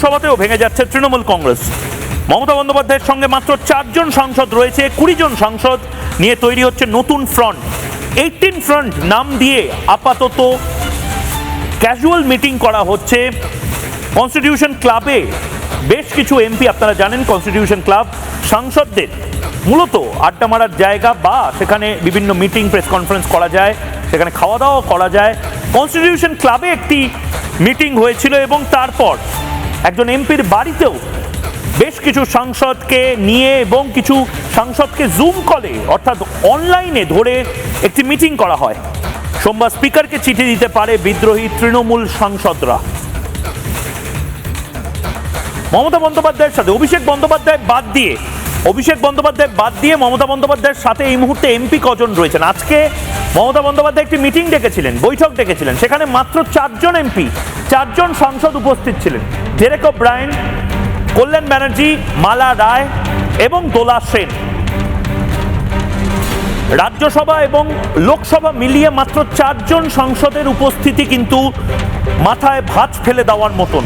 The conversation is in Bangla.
লোকসভাতেও ভেঙে যাচ্ছে তৃণমূল কংগ্রেস। মমতা বন্দ্যোপাধ্যায়ের সঙ্গে মাত্র 4 জন সাংসদ রয়েছে, 20 জন সাংসদ নিয়ে তৈরি হচ্ছে নতুন ফ্রন্ট। 18 ফ্রন্ট নাম দিয়ে আপাতত ক্যাজুয়াল মিটিং করা হচ্ছে কনস্টিটিউশন ক্লাবে। বেশ কিছু এমপি, আপনারা জানেন কনস্টিটিউশন ক্লাব সাংসদদের মূলত আড্ডা মারার জায়গা, বা সেখানে বিভিন্ন মিটিং প্রেস কনফারেন্স করা যায়, সেখানে খাওয়া দাওয়া করা যায়। কনস্টিটিউশন ক্লাবে একটি মিটিং হয়েছিল এবং তারপর একজন এমপির বাড়িতেও বেশ কিছু সাংসদকে নিয়ে এবং কিছু সাংসদকে জুম কলে অর্থাৎ অনলাইনে ধরে একটি মিটিং করা হয়। সোমবার স্পিকারকে চিঠি দিতে পারে বিদ্রোহী তৃণমূল সাংসদরা। মমতা বন্দ্যোপাধ্যায়ের সাথে অভিষেক বন্দ্যোপাধ্যায় বাদ দিয়ে মমতা বন্দ্যোপাধ্যায়ের সাথে এই মুহূর্তে এমপি কজন রয়েছেন? আজকে মমতা বন্দ্যোপাধ্যায় একটি মিটিং ডেকেছিলেন, বৈঠক ডেকেছিলেন, সেখানে মাত্র 4 জন এমপি, 4 জন সাংসদ উপস্থিত ছিলেন। ডেরেক ওব্রায়েন, কল্যাণ ব্যানার্জি, মালা রায় এবং দোলা সেন। রাজ্যসভা এবং লোকসভা মিলিয়ে মাত্র 4 জন সাংসদের উপস্থিতি কিন্তু মাথায় ভাঁজ ফেলে দেওয়ার মতন।